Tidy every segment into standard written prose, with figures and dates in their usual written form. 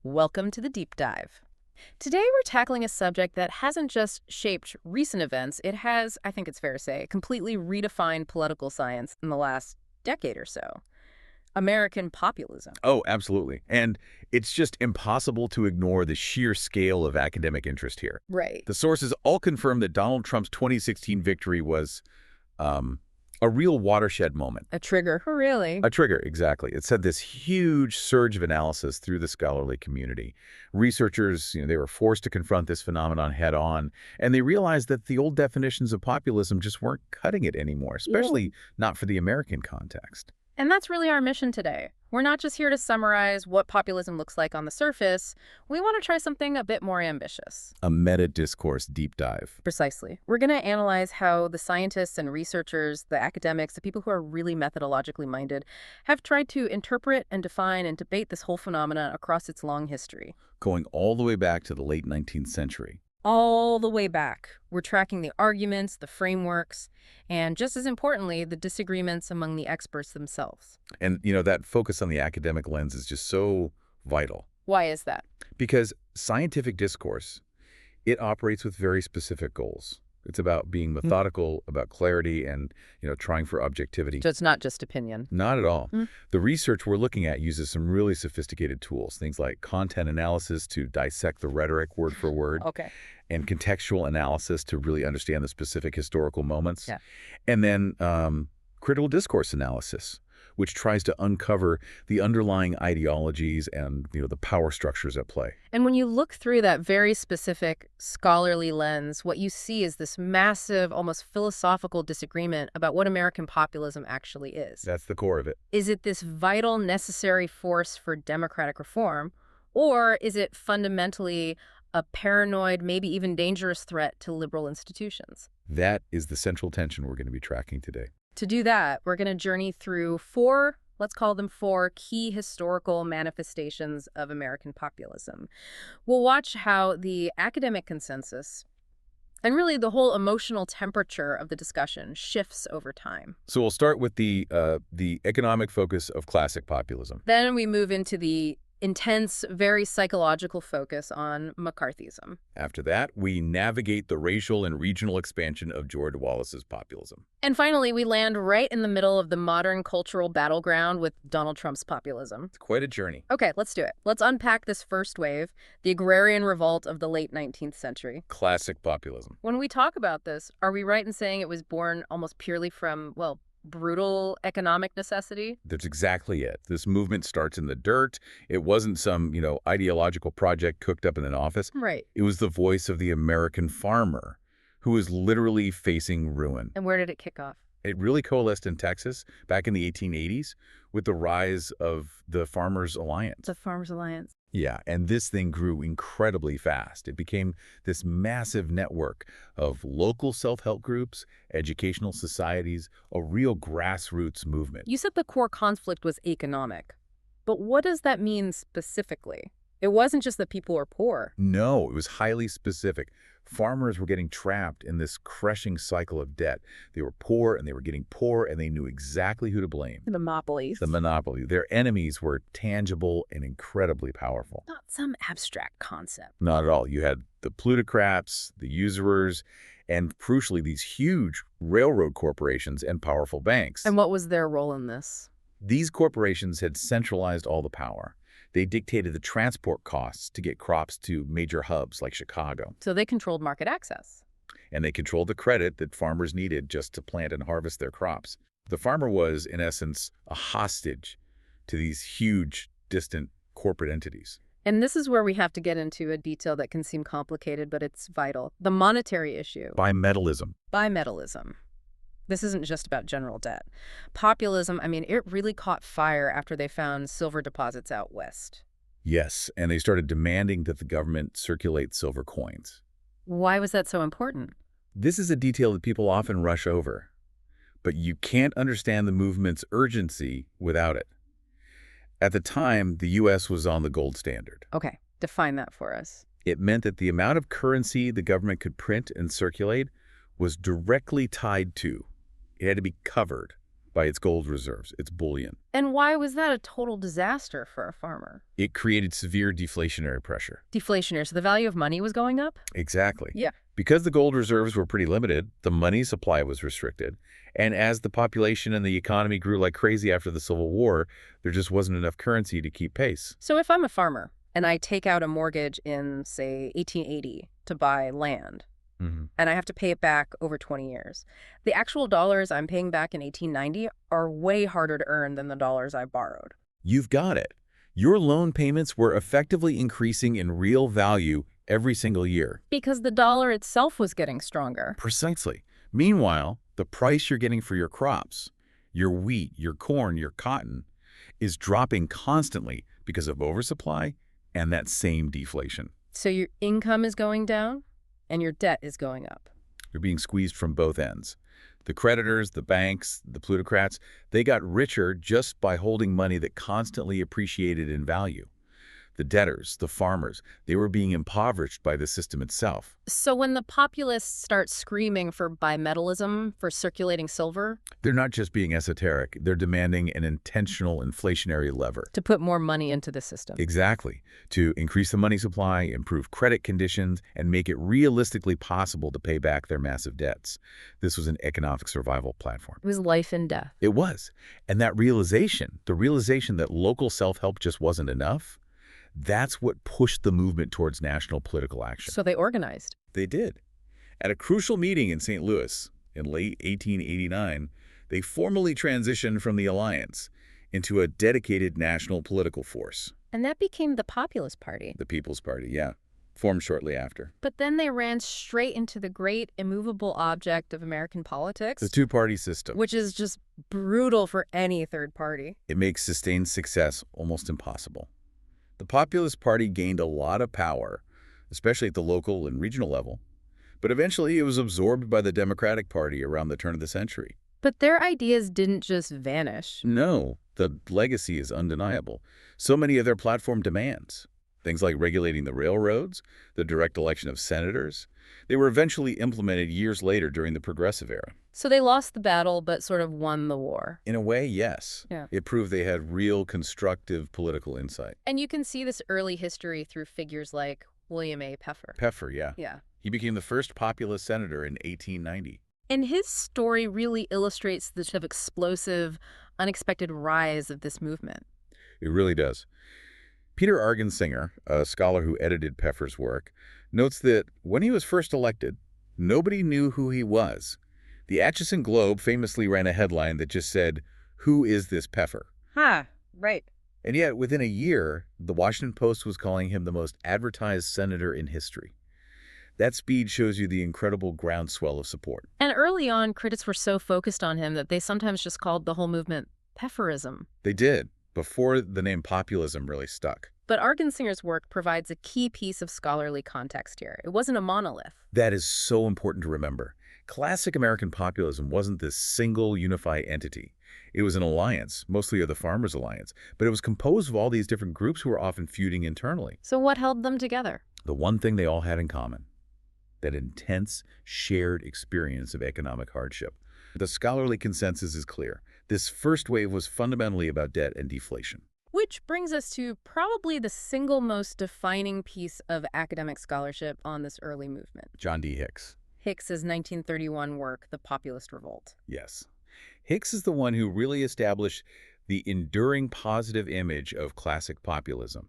Welcome to the deep dive. Today we're tackling a subject that hasn't just shaped recent events, it has, I think it's fair to say, completely redefined political science in the last decade or so. American populism. Oh, absolutely. And it's just impossible to ignore the sheer scale of academic interest here. Right. The sources all confirm that Donald Trump's 2016 victory was a real watershed moment. A trigger. Oh, really? A trigger, exactly. It said this huge surge of analysis through the scholarly community. Researchers, they were forced to confront this phenomenon head on, and they realized that the old definitions of populism just weren't cutting it anymore, especially not for the American context. And that's really our mission today. We're not just here to summarize what populism looks like on the surface. We want to try something a bit more ambitious. A meta-discourse deep dive. Precisely. We're going to analyze how the scientists and researchers, the academics, the people who are really methodologically minded, have tried to interpret and define and debate this whole phenomenon across its long history. Going all the way back to the late 19th century. All the way back. We're tracking the arguments, the frameworks, and just as importantly, the disagreements among the experts themselves. And, that focus on the academic lens is just so vital. Why is that? Because scientific discourse, it operates with very specific goals. It's about being methodical, about clarity, and, trying for objectivity. So it's not just opinion. Not at all. The research we're looking at uses some really sophisticated tools, things like content analysis to dissect the rhetoric word for word. Okay. And contextual analysis to really understand the specific historical moments. Yeah. And then critical discourse analysis, which tries to uncover the underlying ideologies and the power structures at play. And when you look through that very specific scholarly lens, what you see is this massive, almost philosophical disagreement about what American populism actually is. That's the core of it. Is it this vital, necessary force for democratic reform, or is it fundamentally a paranoid, maybe even dangerous threat to liberal institutions? That is the central tension we're going to be tracking today. To do that, we're going to journey through four key historical manifestations of American populism. We'll watch how the academic consensus and really the whole emotional temperature of the discussion shifts over time. So we'll start with the economic focus of classic populism. Then we move into the intense, very psychological focus on McCarthyism. After that, we navigate the racial and regional expansion of George Wallace's populism. And finally, we land right in the middle of the modern cultural battleground with Donald Trump's populism. It's quite a journey. Okay, let's do it. Let's unpack this first wave, the agrarian revolt of the late 19th century. Classic populism. When we talk about this, are we right in saying it was born almost purely from, brutal economic necessity? That's exactly it. This movement starts in the dirt. It wasn't some, ideological project cooked up in an office. Right. It was the voice of the American farmer who was literally facing ruin. And where did it kick off? It really coalesced in Texas back in the 1880s with the rise of the Farmers Alliance. The Farmers Alliance. Yeah, and this thing grew incredibly fast. It became this massive network of local self-help groups, educational societies, a real grassroots movement. You said the core conflict was economic, but what does that mean specifically? It wasn't just that people were poor. No, it was highly specific. Farmers were getting trapped in this crushing cycle of debt. They were poor, and they were getting poor, and they knew exactly who to blame. The monopolies. The monopoly. Their enemies were tangible and incredibly powerful. Not some abstract concept. Not at all. You had the plutocrats, the usurers, and crucially, these huge railroad corporations and powerful banks. And what was their role in this? These corporations had centralized all the power. They dictated the transport costs to get crops to major hubs like Chicago. So they controlled market access. And they controlled the credit that farmers needed just to plant and harvest their crops. The farmer was, in essence, a hostage to these huge, distant corporate entities. And this is where we have to get into a detail that can seem complicated, but it's vital. The monetary issue. Bimetallism. Bimetallism. This isn't just about general debt. Populism, it really caught fire after they found silver deposits out west. Yes, and they started demanding that the government circulate silver coins. Why was that so important? This is a detail that people often rush over, but you can't understand the movement's urgency without it. At the time, the U.S. was on the gold standard. Okay, define that for us. It meant that the amount of currency the government could print and circulate was directly tied to, it had to be covered by its gold reserves, its bullion. And why was that a total disaster for a farmer? It created severe deflationary pressure. Deflationary, so the value of money was going up? Exactly. Yeah. Because the gold reserves were pretty limited, the money supply was restricted. And as the population and the economy grew like crazy after the Civil War, there just wasn't enough currency to keep pace. So if I'm a farmer and I take out a mortgage in, say, 1880 to buy land, and I have to pay it back over 20 years, the actual dollars I'm paying back in 1890 are way harder to earn than the dollars I borrowed. You've got it. Your loan payments were effectively increasing in real value every single year. Because the dollar itself was getting stronger. Precisely. Meanwhile, the price you're getting for your crops, your wheat, your corn, your cotton, is dropping constantly because of oversupply and that same deflation. So your income is going down and your debt is going up. You're being squeezed from both ends. The creditors, the banks, the plutocrats, they got richer just by holding money that constantly appreciated in value. The debtors, the farmers, they were being impoverished by the system itself. So when the populists start screaming for bimetallism, for circulating silver, They're not just being esoteric, they're demanding an intentional inflationary lever. to put more money into the system. Exactly. To increase the money supply, improve credit conditions, and make it realistically possible to pay back their massive debts. This was an economic survival platform. It was life and death. It was. And that realization, the realization that local self-help just wasn't enough, that's what pushed the movement towards national political action. So they organized. They did. At a crucial meeting in St. Louis in late 1889, they formally transitioned from the Alliance into a dedicated national political force. And that became the Populist Party. The People's Party, yeah, formed shortly after. But then they ran straight into the great immovable object of American politics, The two-party system. which is just brutal for any third party. It makes sustained success almost impossible. The Populist Party gained a lot of power, especially at the local and regional level, but eventually it was absorbed by the Democratic Party around the turn of the century. But their ideas didn't just vanish. No, the legacy is undeniable. So many of their platform demands, things like regulating the railroads, the direct election of senators, they were eventually implemented years later during the Progressive era. So they lost the battle, but sort of won the war. In a way, yes. Yeah. It proved they had real constructive political insight. And you can see this early history through figures like William A. Peffer. Peffer, yeah. Yeah. He became the first populist senator in 1890. And his story really illustrates the sort of explosive, unexpected rise of this movement. It really does. Peter Argensinger, a scholar who edited Peffer's work, notes that when he was first elected, nobody knew who he was. The Atchison Globe famously ran a headline that just said, "Who is this Peffer?" Right. And yet, within a year, the Washington Post was calling him the most advertised senator in history. That speed shows you the incredible groundswell of support. And early on, critics were so focused on him that they sometimes just called the whole movement Pefferism. They did, before the name populism really stuck. But Argensinger's work provides a key piece of scholarly context here. It wasn't a monolith. That is so important to remember. Classic American populism wasn't this single unified entity. It was an alliance, mostly of the Farmers' Alliance, but it was composed of all these different groups who were often feuding internally. So what held them together? The one thing they all had in common: that intense, shared experience of economic hardship. The scholarly consensus is clear. This first wave was fundamentally about debt and deflation. Which brings us to probably the single most defining piece of academic scholarship on this early movement. John D. Hicks. Hicks's 1931 work, The Populist Revolt. Yes. Hicks is the one who really established the enduring positive image of classic populism.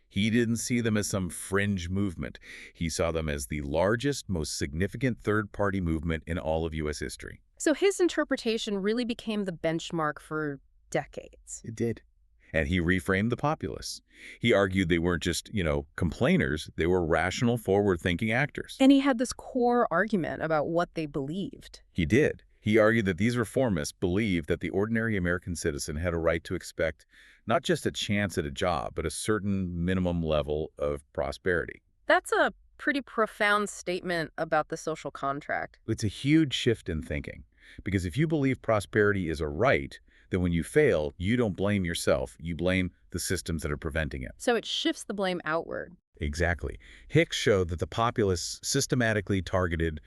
He didn't see them as some fringe movement. He saw them as the largest, most significant third-party movement in all of U.S. history. So his interpretation really became the benchmark for decades. It did. And he reframed the populists. He argued they weren't just, complainers. They were rational, forward-thinking actors. And he had this core argument about what they believed. He did. He argued that these reformists believed that the ordinary American citizen had a right to expect not just a chance at a job, but a certain minimum level of prosperity. That's a pretty profound statement about the social contract. It's a huge shift in thinking, because if you believe prosperity is a right, then when you fail, you don't blame yourself. You blame the systems that are preventing it. So it shifts the blame outward. Exactly. Hicks showed that the populists systematically targeted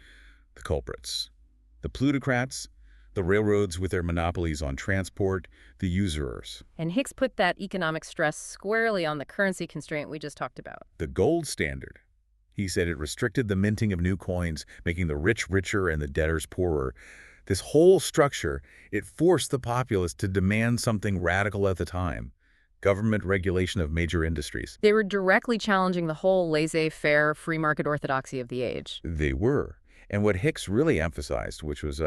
the culprits, the plutocrats, The railroads with their monopolies on transport, the usurers. And Hicks put that economic stress squarely on the currency constraint we just talked about. The gold standard. He said it restricted the minting of new coins, making the rich richer and the debtors poorer. This whole structure, it forced the populace to demand something radical at the time: government regulation of major industries. They were directly challenging the whole laissez-faire free market orthodoxy of the age. They were. And what Hicks really emphasized, which was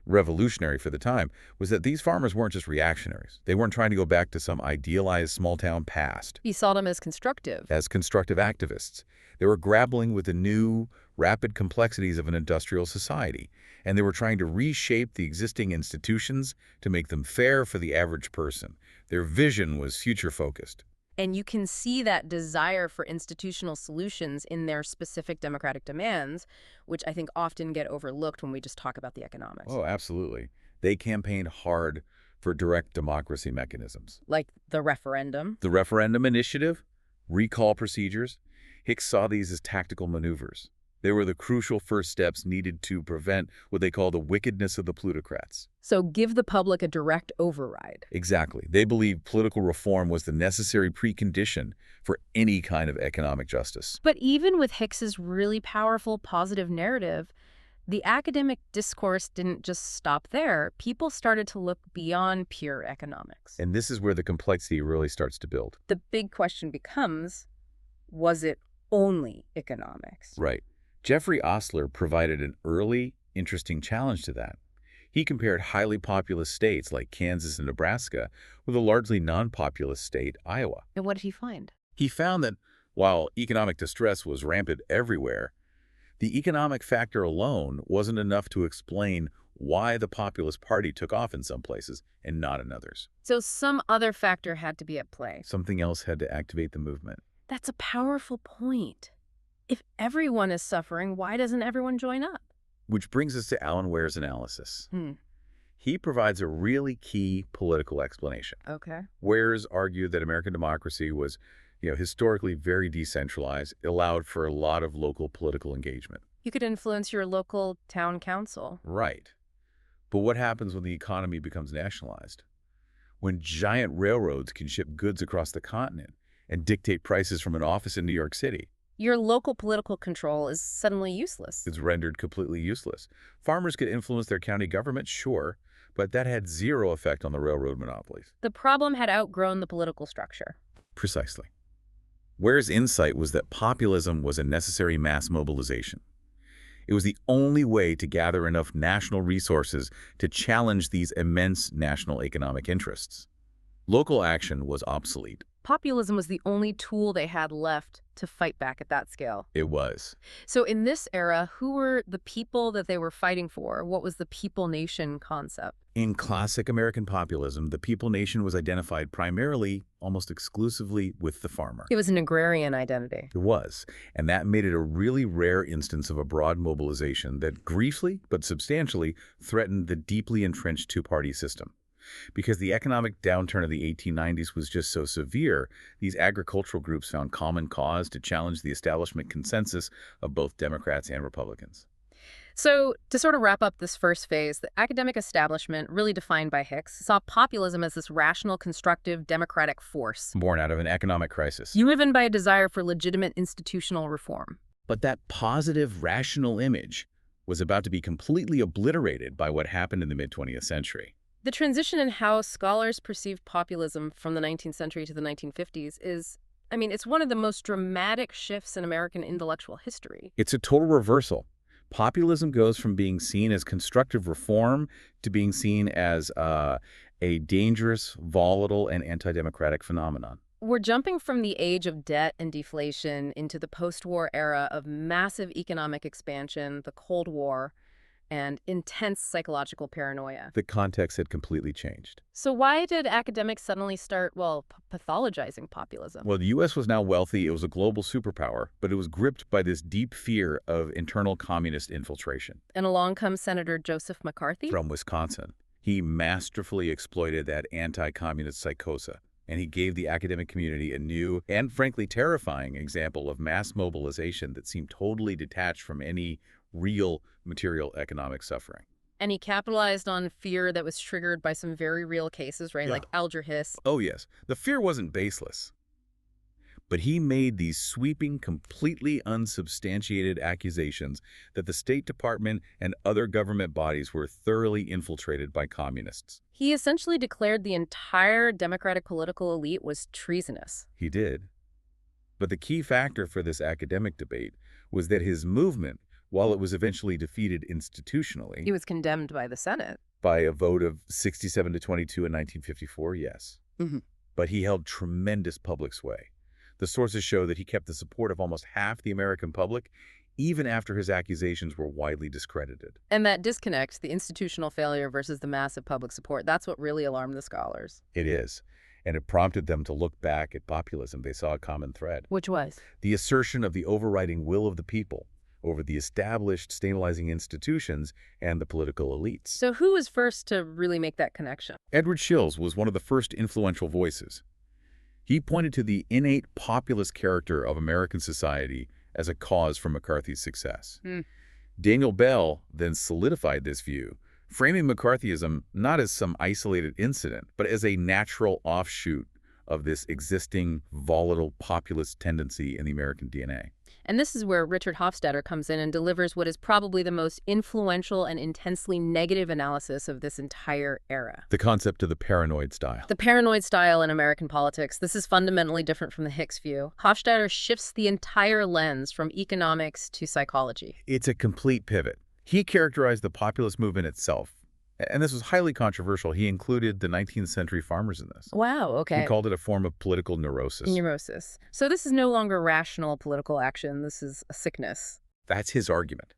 revolutionary for the time, was that these farmers weren't just reactionaries. They weren't trying to go back to some idealized small-town past. He saw them as constructive. As constructive activists, they were grappling with the new, rapid complexities of an industrial society, and they were trying to reshape the existing institutions to make them fair for the average person. Their vision was future-focused. And you can see that desire for institutional solutions in their specific democratic demands, which I think often get overlooked when we just talk about the economics. Oh, absolutely. They campaigned hard for direct democracy mechanisms. Like the referendum. The referendum initiative, recall procedures, Hicks saw these as tactical maneuvers. They were the crucial first steps needed to prevent what they call the wickedness of the plutocrats. So give the public a direct override. Exactly. They believed political reform was the necessary precondition for any kind of economic justice. But even with Hicks's really powerful positive narrative, the academic discourse didn't just stop there. People started to look beyond pure economics. And this is where the complexity really starts to build. The big question becomes, was it only economics? Right. Jeffrey Ostler provided an early, interesting challenge to that. He compared highly populous states like Kansas and Nebraska with a largely non-populous state, Iowa. And what did he find? He found that while economic distress was rampant everywhere, the economic factor alone wasn't enough to explain why the Populist Party took off in some places and not in others. So some other factor had to be at play. Something else had to activate the movement. That's a powerful point. If everyone is suffering, why doesn't everyone join up? Which brings us to Alan Ware's analysis. Hmm. He provides a really key political explanation. Okay. Ware's argued that American democracy was, historically very decentralized. It allowed for a lot of local political engagement. You could influence your local town council. Right. But what happens when the economy becomes nationalized? When giant railroads can ship goods across the continent and dictate prices from an office in New York City? Your local political control is suddenly useless. It's rendered completely useless. Farmers could influence their county government, sure, but that had zero effect on the railroad monopolies. The problem had outgrown the political structure. Precisely. Ware's insight was that populism was a necessary mass mobilization. It was the only way to gather enough national resources to challenge these immense national economic interests. Local action was obsolete. Populism was the only tool they had left to fight back at that scale. It was. So in this era, who were the people that they were fighting for? What was the people nation concept? In classic American populism, the people nation was identified primarily, almost exclusively, with the farmer. It was an agrarian identity. It was, and that made it a really rare instance of a broad mobilization that briefly but substantially threatened the deeply entrenched two-party system. Because the economic downturn of the 1890s was just so severe, these agricultural groups found common cause to challenge the establishment consensus of both Democrats and Republicans. So, to sort of wrap up this first phase, the academic establishment, really defined by Hicks, saw populism as this rational, constructive, democratic force. Born out of an economic crisis. Driven by a desire for legitimate institutional reform. But that positive, rational image was about to be completely obliterated by what happened in the mid-20th century. The transition in how scholars perceive populism from the 19th century to the 1950s is, it's one of the most dramatic shifts in American intellectual history. It's a total reversal. Populism goes from being seen as constructive reform to being seen as a dangerous, volatile, and anti-democratic phenomenon. We're jumping from the age of debt and deflation into the post-war era of massive economic expansion, the Cold War, and intense psychological paranoia. The context had completely changed. So why did academics suddenly start, pathologizing populism? Well, the U.S. was now wealthy. It was a global superpower, but it was gripped by this deep fear of internal communist infiltration. And along comes Senator Joseph McCarthy? From Wisconsin. He masterfully exploited that anti-communist psychosis, and he gave the academic community a new and, frankly, terrifying example of mass mobilization that seemed totally detached from any real material economic suffering. And he capitalized on fear that was triggered by some very real cases, right? Yeah. Like Alger Hiss. Oh, yes. The fear wasn't baseless. But he made these sweeping, completely unsubstantiated accusations that the State Department and other government bodies were thoroughly infiltrated by communists. He essentially declared the entire Democratic political elite was treasonous. He did. But the key factor for this academic debate was that his movement, while it was eventually defeated institutionally He was condemned by the Senate. by a vote of 67 to 22 in 1954, yes. Mm-hmm. But he held tremendous public sway. The sources show that he kept the support of almost half the American public, even after his accusations were widely discredited. And that disconnect, the institutional failure versus the massive public support, that's what really alarmed the scholars. It is. And it prompted them to look back at populism. They saw a common thread. Which was? The assertion of the overriding will of the people over the established, stabilizing institutions and the political elites. So who was first to really make that connection? Edward Shills was one of the first influential voices. He pointed to the innate populist character of American society as a cause for McCarthy's success. Daniel Bell then solidified this view, framing McCarthyism not as some isolated incident, but as a natural offshoot of this existing volatile populist tendency in the American DNA. And this is where Richard Hofstadter comes in and delivers what is probably the most influential and intensely negative analysis of this entire era. The concept of the paranoid style. The paranoid style in American politics. This is fundamentally different from the Hicks view. Hofstadter shifts the entire lens from economics to psychology. It's a complete pivot. He characterized the populist movement itself, and this was highly controversial. He included the 19th century farmers in this. Wow, okay. He called it a form of political neurosis. Neurosis. So this is no longer rational political action. This is a sickness. That's his argument.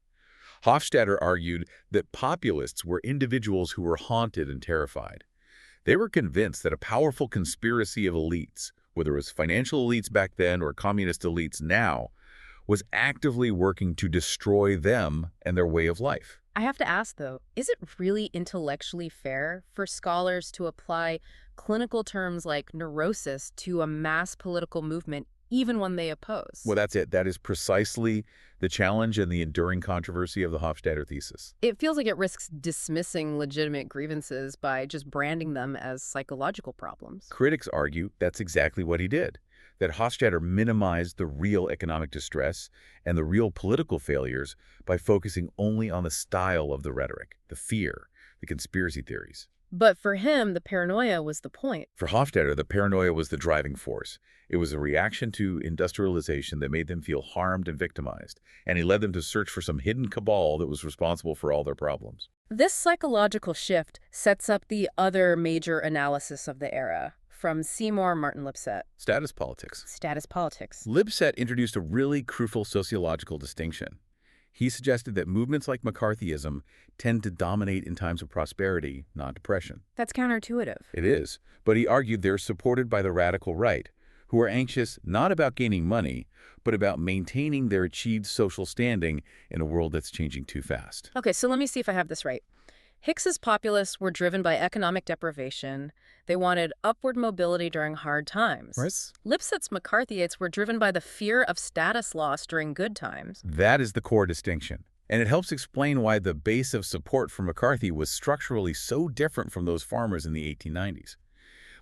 Hofstadter argued that populists were individuals who were haunted and terrified. They were convinced that a powerful conspiracy of elites, whether it was financial elites back then or communist elites now, was actively working to destroy them and their way of life. I have to ask, though, is it really intellectually fair for scholars to apply clinical terms like neurosis to a mass political movement even when they oppose? Well, that's it. That is precisely the challenge and the enduring controversy of the Hofstadter thesis. It feels like it risks dismissing legitimate grievances by just branding them as psychological problems. Critics argue that's exactly what he did, that Hofstadter minimized the real economic distress and the real political failures by focusing only on the style of the rhetoric, the fear, the conspiracy theories. But for him, the paranoia was the point. For Hofstadter, the paranoia was the driving force. It was a reaction to industrialization that made them feel harmed and victimized, and he led them to search for some hidden cabal that was responsible for all their problems. This psychological shift sets up the other major analysis of the era, from Seymour Martin Lipset. Status politics. Status politics. Lipset introduced a really crucial sociological distinction. He suggested that movements like McCarthyism tend to dominate in times of prosperity, not depression. That's counterintuitive. It is, but he argued they're supported by the radical right, who are anxious not about gaining money, but about maintaining their achieved social standing in a world that's changing too fast. Okay, so let me see if I have this right. Hicks's populists were driven by economic deprivation. They wanted upward mobility during hard times. Right. Lipset's McCarthyites were driven by the fear of status loss during good times. That is the core distinction. And it helps explain why the base of support for McCarthy was structurally so different from those farmers in the 1890s.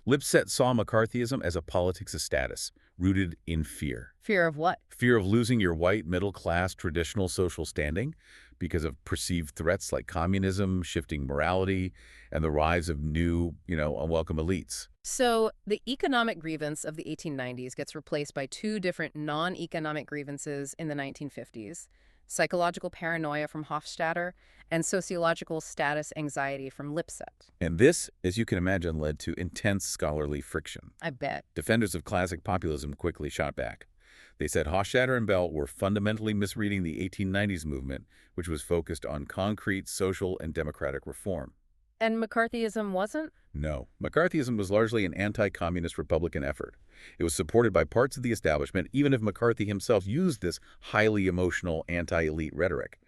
Lipset saw McCarthyism as a politics of status, rooted in fear. Fear of what? Fear of losing your white, middle-class, traditional social standing because of perceived threats like communism, shifting morality, and the rise of new, unwelcome elites. So the economic grievance of the 1890s gets replaced by two different non-economic grievances in the 1950s. Psychological paranoia from Hofstadter, and sociological status anxiety from Lipset. And this, as you can imagine, led to intense scholarly friction. I bet. Defenders of classic populism quickly shot back. They said Hofstadter and Bell were fundamentally misreading the 1890s movement, which was focused on concrete social and democratic reform. And McCarthyism wasn't? No. McCarthyism was largely an anti-communist Republican effort. It was supported by parts of the establishment, even if McCarthy himself used this highly emotional anti-elite rhetoric.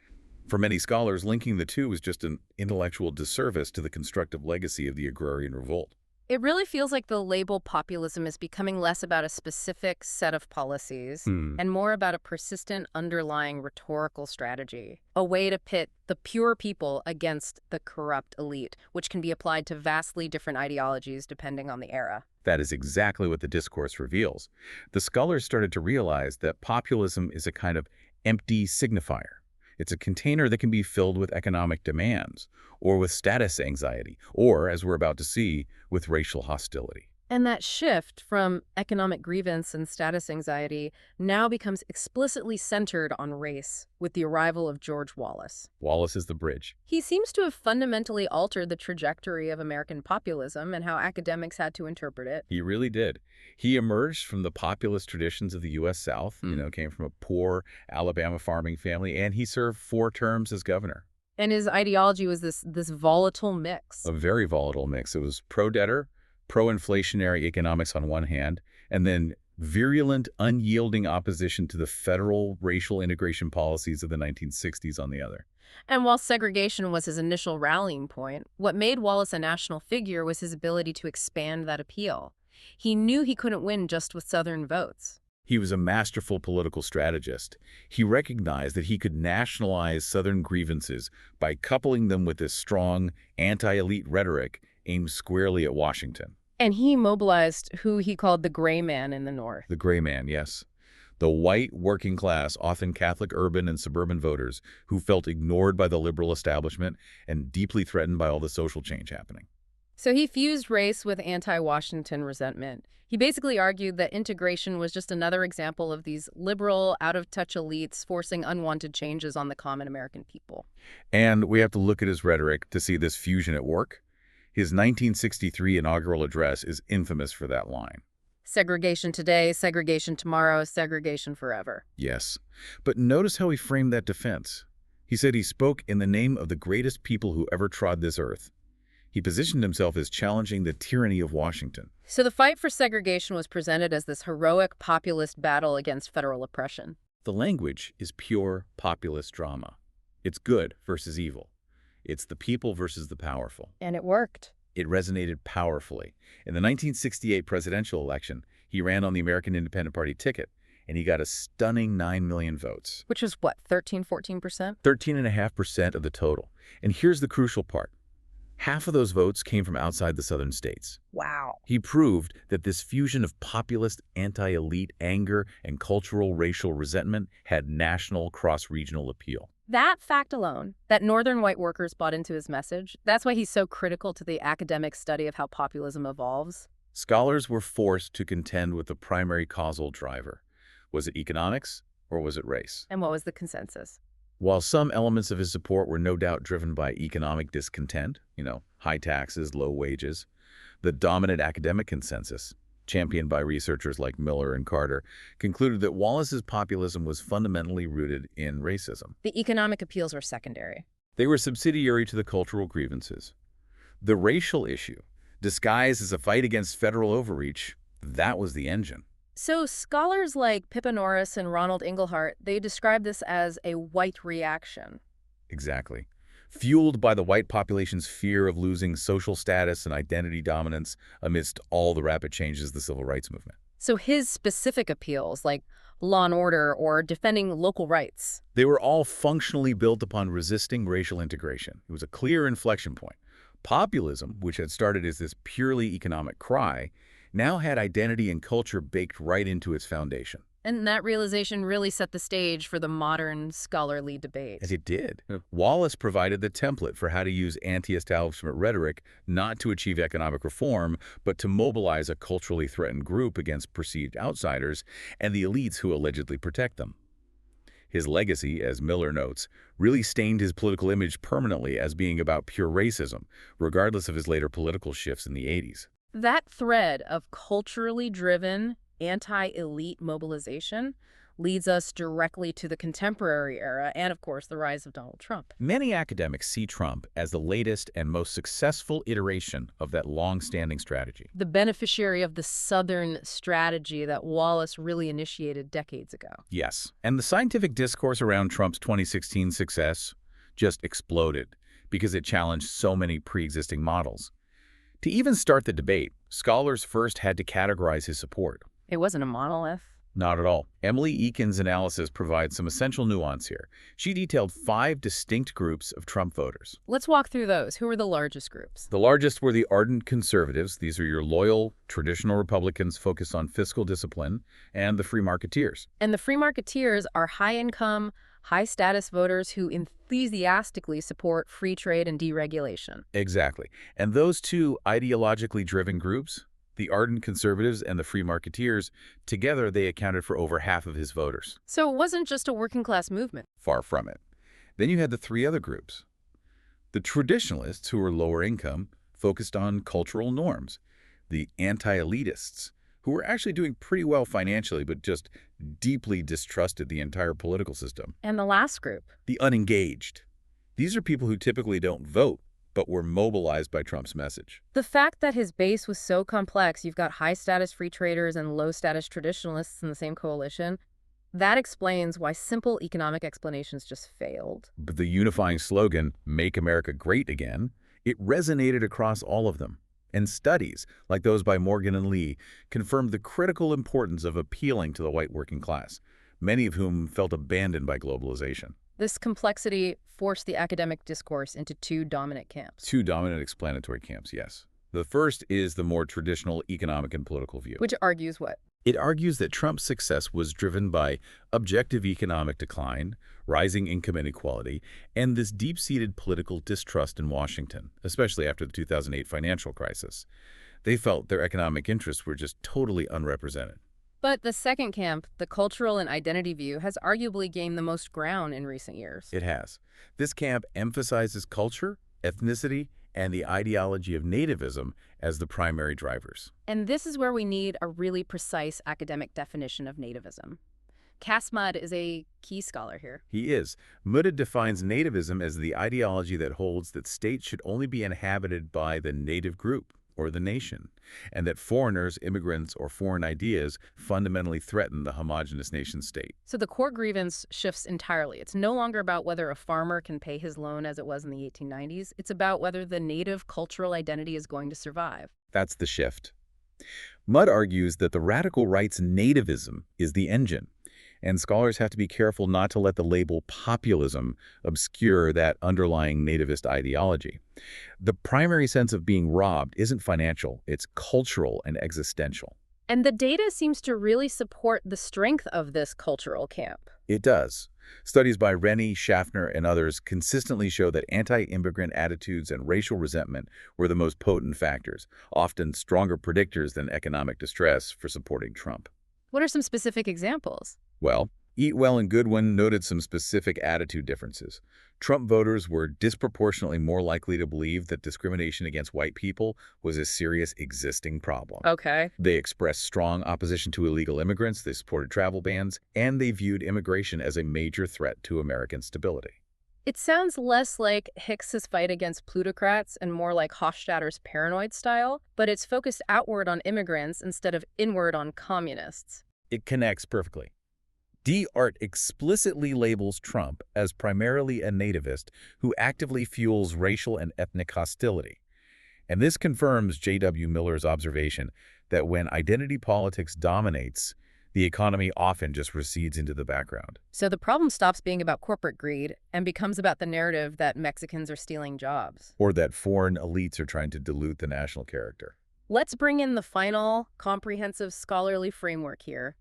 For many scholars, linking the two was just an intellectual disservice to the constructive legacy of the agrarian revolt. It really feels like the label populism is becoming less about a specific set of policies Hmm. and more about a persistent underlying rhetorical strategy, a way to pit the pure people against the corrupt elite, which can be applied to vastly different ideologies depending on the era. That is exactly what the discourse reveals. The scholars started to realize that populism is a kind of empty signifier. It's a container that can be filled with economic demands, or with status anxiety, or, as we're about to see, with racial hostility. And that shift from economic grievance and status anxiety now becomes explicitly centered on race with the arrival of George Wallace. Wallace is the bridge. He seems to have fundamentally altered the trajectory of American populism and how academics had to interpret it. He really did. He emerged from the populist traditions of the U.S. South, came from a poor Alabama farming family, and he served 4 terms as governor. And his ideology was this volatile mix. A very volatile mix. It was pro-debtor, pro-inflationary economics on one hand, and then virulent, unyielding opposition to the federal racial integration policies of the 1960s on the other. And while segregation was his initial rallying point, what made Wallace a national figure was his ability to expand that appeal. He knew he couldn't win just with Southern votes. He was a masterful political strategist. He recognized that he could nationalize Southern grievances by coupling them with this strong, anti-elite rhetoric aimed squarely at Washington. And he mobilized who he called the gray man in the North. The gray man, yes. The white, working class, often Catholic urban and suburban voters who felt ignored by the liberal establishment and deeply threatened by all the social change happening. So he fused race with anti-Washington resentment. He basically argued that integration was just another example of these liberal, out-of-touch elites forcing unwanted changes on the common American people. And we have to look at his rhetoric to see this fusion at work. His 1963 inaugural address is infamous for that line. Segregation today, segregation tomorrow, segregation forever. Yes. But notice how he framed that defense. He said he spoke in the name of the greatest people who ever trod this earth. He positioned himself as challenging the tyranny of Washington. So the fight for segregation was presented as this heroic populist battle against federal oppression. The language is pure populist drama. It's good versus evil. It's the people versus the powerful. And it worked. It resonated powerfully. In the 1968 presidential election, he ran on the American Independent Party ticket, and he got a stunning 9 million votes. Which was what, 13, 14%? 13.5% of the total. And here's the crucial part. Half of those votes came from outside the southern states. Wow. He proved that this fusion of populist, anti-elite anger and cultural racial resentment had national, cross-regional appeal. That fact alone, that northern white workers bought into his message, that's why he's so critical to the academic study of how populism evolves. Scholars were forced to contend with the primary causal driver. Was it economics or was it race? And what was the consensus? While some elements of his support were no doubt driven by economic discontent, high taxes, low wages, the dominant academic consensus, championed by researchers like Miller and Carter, concluded that Wallace's populism was fundamentally rooted in racism. The economic appeals were secondary. They were subsidiary to the cultural grievances. The racial issue, disguised as a fight against federal overreach, that was the engine. So scholars like Pippa Norris and Ronald Inglehart, they describe this as a white reaction. Exactly. Fueled by the white population's fear of losing social status and identity dominance amidst all the rapid changes of the civil rights movement. So his specific appeals, like law and order or defending local rights, they were all functionally built upon resisting racial integration. It was a clear inflection point. Populism, which had started as this purely economic cry, now had identity and culture baked right into its foundation. And that realization really set the stage for the modern scholarly debate. As it did. Wallace provided the template for how to use anti-establishment rhetoric not to achieve economic reform, but to mobilize a culturally threatened group against perceived outsiders and the elites who allegedly protect them. His legacy, as Miller notes, really stained his political image permanently as being about pure racism, regardless of his later political shifts in the 80s. That thread of culturally driven, anti-elite mobilization leads us directly to the contemporary era and, of course, the rise of Donald Trump. Many academics see Trump as the latest and most successful iteration of that long-standing strategy. The beneficiary of the Southern strategy that Wallace really initiated decades ago. Yes, and the scientific discourse around Trump's 2016 success just exploded because it challenged so many pre-existing models. To even start the debate, scholars first had to categorize his support. It wasn't a monolith. Not at all. Emily Eakin's analysis provides some essential nuance here. She detailed 5 distinct groups of Trump voters. Let's walk through those. Who were the largest groups? The largest were the ardent conservatives. These are your loyal, traditional Republicans focused on fiscal discipline, and the free marketeers. And the free marketeers are high-income, high-status voters who enthusiastically support free trade and deregulation. Exactly. And those two ideologically driven groups, the ardent conservatives and the free marketeers, together they accounted for over half of his voters. So it wasn't just a working-class movement. Far from it. Then you had the 3 other groups. The traditionalists, who were lower income, focused on cultural norms. The anti-elitists, who were actually doing pretty well financially, but just deeply distrusted the entire political system. And the last group? The unengaged. These are people who typically don't vote, but were mobilized by Trump's message. The fact that his base was so complex, you've got high-status free traders and low-status traditionalists in the same coalition, that explains why simple economic explanations just failed. But the unifying slogan, "Make America Great Again," it resonated across all of them. And studies, like those by Morgan and Lee, confirmed the critical importance of appealing to the white working class, many of whom felt abandoned by globalization. This complexity forced the academic discourse into 2 dominant camps. 2 dominant explanatory camps, yes. The first is the more traditional economic and political view. Which argues what? It argues that Trump's success was driven by objective economic decline, rising income inequality, and this deep-seated political distrust in Washington, especially after the 2008 financial crisis. They felt their economic interests were just totally unrepresented. But the second camp, the cultural and identity view, has arguably gained the most ground in recent years. It has. This camp emphasizes culture, ethnicity, and the ideology of nativism as the primary drivers. And this is where we need a really precise academic definition of nativism. Cass Mudd is a key scholar here. He is. Mudd defines nativism as the ideology that holds that states should only be inhabited by the native group, or the nation, and that foreigners, immigrants, or foreign ideas fundamentally threaten the homogenous nation-state. So the core grievance shifts entirely. It's no longer about whether a farmer can pay his loan as it was in the 1890s. It's about whether the native cultural identity is going to survive. That's the shift. Mudd argues that the radical right's nativism is the engine, and scholars have to be careful not to let the label populism obscure that underlying nativist ideology. The primary sense of being robbed isn't financial, it's cultural and existential. And the data seems to really support the strength of this cultural camp. It does. Studies by Rennie, Schaffner, and others consistently show that anti-immigrant attitudes and racial resentment were the most potent factors, often stronger predictors than economic distress for supporting Trump. What are some specific examples? Well, Eatwell and Goodwin noted some specific attitude differences. Trump voters were disproportionately more likely to believe that discrimination against white people was a serious existing problem. Okay. They expressed strong opposition to illegal immigrants, they supported travel bans, and they viewed immigration as a major threat to American stability. It sounds less like Hicks's fight against plutocrats and more like Hofstadter's paranoid style, but it's focused outward on immigrants instead of inward on communists. It connects perfectly. D-Art explicitly labels Trump as primarily a nativist who actively fuels racial and ethnic hostility. And this confirms J.W. Miller's observation that when identity politics dominates, the economy often just recedes into the background. So the problem stops being about corporate greed and becomes about the narrative that Mexicans are stealing jobs. Or that foreign elites are trying to dilute the national character. Let's bring in the final comprehensive scholarly framework here.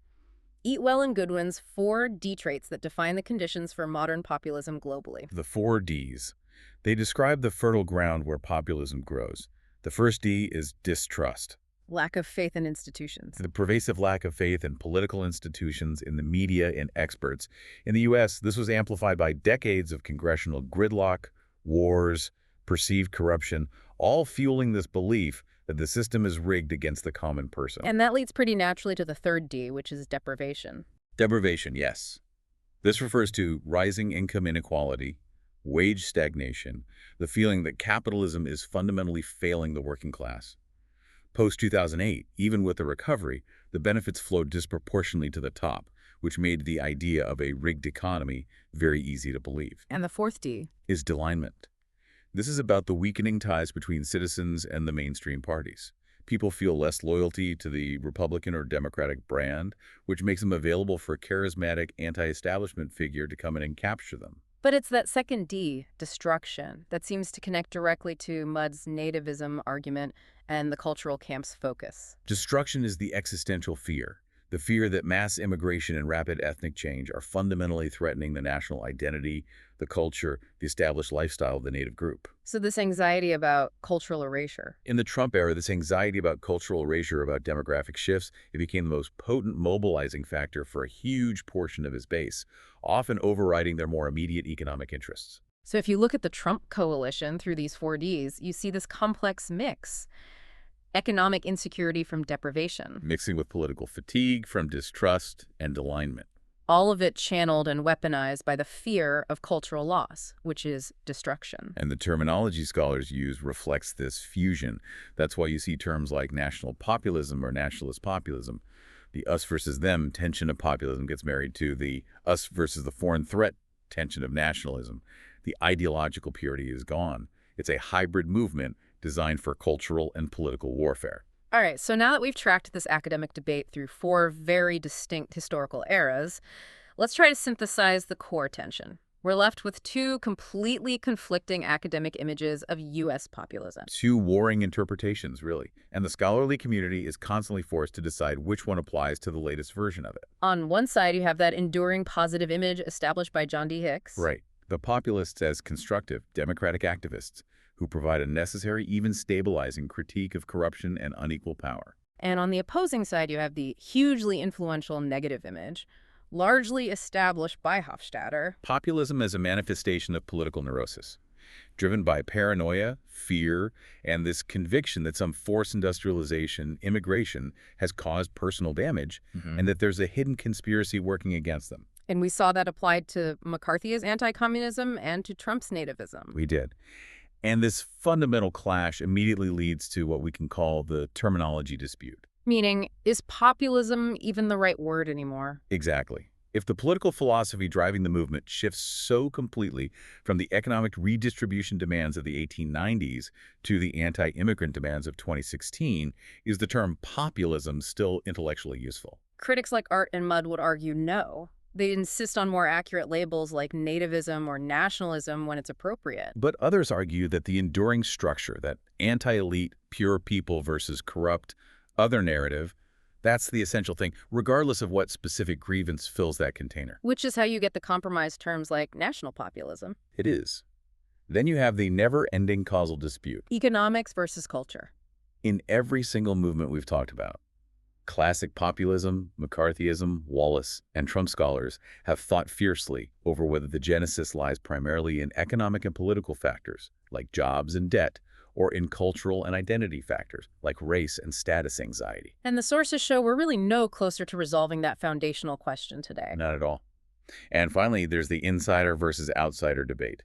Eatwell and Goodwin's 4 D traits that define the conditions for modern populism globally. The 4 Ds. They describe the fertile ground where populism grows. The first D is distrust. Lack of faith in institutions. The pervasive lack of faith in political institutions, in the media, in experts. In the U.S., this was amplified by decades of congressional gridlock, wars, perceived corruption, all fueling this belief that the system is rigged against the common person. And that leads pretty naturally to the third D, which is deprivation. Deprivation, yes. This refers to rising income inequality, wage stagnation, the feeling that capitalism is fundamentally failing the working class. Post-2008, even with the recovery, the benefits flowed disproportionately to the top, which made the idea of a rigged economy very easy to believe. And the fourth D is delinement. This is about the weakening ties between citizens and the mainstream parties. People feel less loyalty to the Republican or Democratic brand, which makes them available for a charismatic anti-establishment figure to come in and capture them. But it's that second D, destruction, that seems to connect directly to Mudd's nativism argument and the cultural camp's focus. Destruction is the existential fear, the fear that mass immigration and rapid ethnic change are fundamentally threatening the national identity, the culture, the established lifestyle of the native group. So this anxiety about cultural erasure. In the Trump era, this anxiety about cultural erasure, about demographic shifts, it became the most potent mobilizing factor for a huge portion of his base, often overriding their more immediate economic interests. So if you look at the Trump coalition through these 4Ds, you see this complex mix. Economic insecurity from deprivation. Mixing with political fatigue from distrust and alignment. All of it channeled and weaponized by the fear of cultural loss, which is destruction. And the terminology scholars use reflects this fusion. That's why you see terms like national populism or nationalist populism. The us versus them tension of populism gets married to the us versus the foreign threat tension of nationalism. The ideological purity is gone. It's a hybrid movement designed for cultural and political warfare. All right, so now that we've tracked this academic debate through 4 very distinct historical eras, let's try to synthesize the core tension. We're left with 2 completely conflicting academic images of U.S. populism. 2 warring interpretations, really. And the scholarly community is constantly forced to decide which one applies to the latest version of it. On one side, you have that enduring positive image established by John D. Hicks. Right. The populists as constructive, democratic activists who provide a necessary, even stabilizing critique of corruption and unequal power. And on the opposing side, you have the hugely influential negative image, largely established by Hofstadter. Populism as a manifestation of political neurosis, driven by paranoia, fear, and this conviction that some forced industrialization, immigration, has caused personal damage, and that there's a hidden conspiracy working against them. And we saw that applied to McCarthy's anti-communism and to Trump's nativism. We did. And this fundamental clash immediately leads to what we can call the terminology dispute. Meaning, is populism even the right word anymore? Exactly. If the political philosophy driving the movement shifts so completely from the economic redistribution demands of the 1890s to the anti-immigrant demands of 2016, is the term populism still intellectually useful? Critics like Art and Mudd would argue no. They insist on more accurate labels like nativism or nationalism when it's appropriate. But others argue that the enduring structure, that anti-elite, pure people versus corrupt, other narrative, that's the essential thing, regardless of what specific grievance fills that container. Which is how you get the compromise terms like national populism. It is. Then you have the never-ending causal dispute. Economics versus culture. In every single movement we've talked about, classic populism, McCarthyism, Wallace, and Trump scholars have fought fiercely over whether the genesis lies primarily in economic and political factors, like jobs and debt, or in cultural and identity factors, like race and status anxiety. And the sources show we're really no closer to resolving that foundational question today. Not at all. And finally, there's the insider versus outsider debate.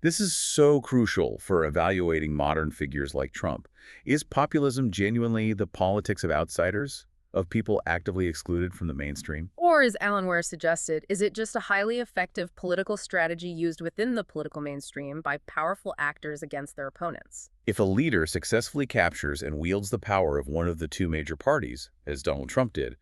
This is so crucial for evaluating modern figures like Trump. Is populism genuinely the politics of outsiders, of people actively excluded from the mainstream? Or, as Alan Ware suggested, is it just a highly effective political strategy used within the political mainstream by powerful actors against their opponents? If a leader successfully captures and wields the power of one of the 2 major parties, as Donald Trump did,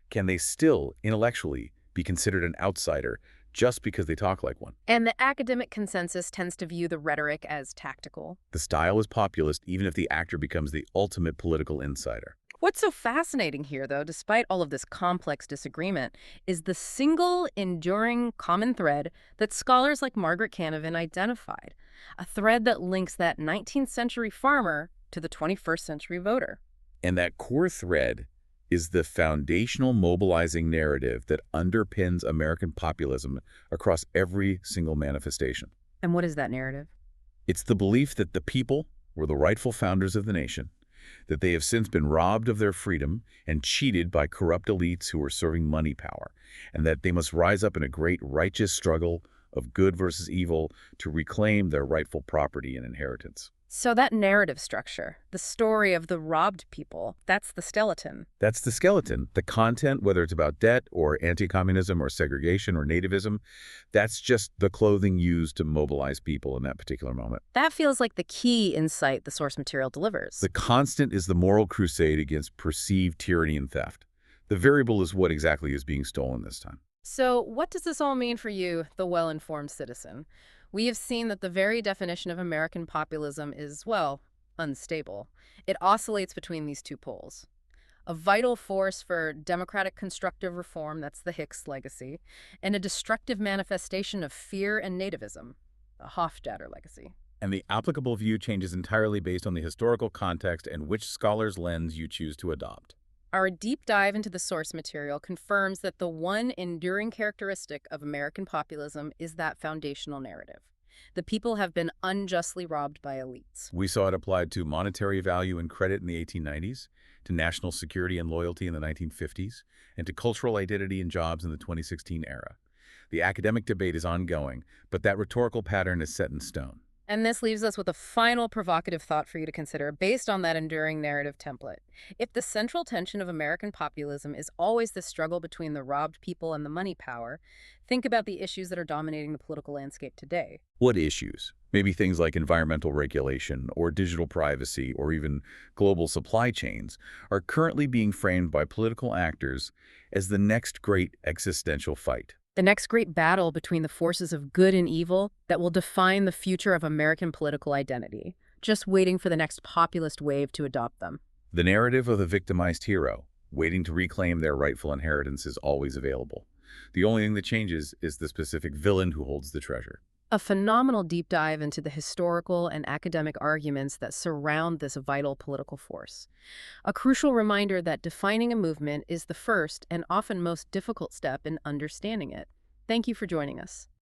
can they still, intellectually, be considered an outsider just because they talk like one? And the academic consensus tends to view the rhetoric as tactical. The style is populist even if the actor becomes the ultimate political insider. What's so fascinating here, though, despite all of this complex disagreement, is the single, enduring common thread that scholars like Margaret Canavan identified, a thread that links that 19th century farmer to the 21st century voter. And that core thread is the foundational mobilizing narrative that underpins American populism across every single manifestation. And what is that narrative? It's the belief that the people were the rightful founders of the nation, that they have since been robbed of their freedom and cheated by corrupt elites who are serving money power, and that they must rise up in a great righteous struggle of good versus evil to reclaim their rightful property and inheritance. So that narrative structure, the story of the robbed people, that's the skeleton. That's the skeleton. The content, whether it's about debt or anti-communism or segregation or nativism, that's just the clothing used to mobilize people in that particular moment. That feels like the key insight the source material delivers. The constant is the moral crusade against perceived tyranny and theft. The variable is what exactly is being stolen this time. So what does this all mean for you, the well-informed citizen? We have seen that the very definition of American populism is, well, unstable. It oscillates between these two poles. A vital force for democratic constructive reform, that's the Hicks legacy, and a destructive manifestation of fear and nativism, the Hofstadter legacy. And the applicable view changes entirely based on the historical context and which scholar's lens you choose to adopt. Our deep dive into the source material confirms that the one enduring characteristic of American populism is that foundational narrative. The people have been unjustly robbed by elites. We saw it applied to monetary value and credit in the 1890s, to national security and loyalty in the 1950s, and to cultural identity and jobs in the 2016 era. The academic debate is ongoing, but that rhetorical pattern is set in stone. And this leaves us with a final provocative thought for you to consider based on that enduring narrative template. If the central tension of American populism is always the struggle between the robbed people and the money power, think about the issues that are dominating the political landscape today. What issues? Maybe things like environmental regulation or digital privacy or even global supply chains are currently being framed by political actors as the next great existential fight. The next great battle between the forces of good and evil that will define the future of American political identity, just waiting for the next populist wave to adopt them. The narrative of the victimized hero, waiting to reclaim their rightful inheritance, is always available. The only thing that changes is the specific villain who holds the treasure. A phenomenal deep dive into the historical and academic arguments that surround this vital political force. A crucial reminder that defining a movement is the first and often most difficult step in understanding it. Thank you for joining us.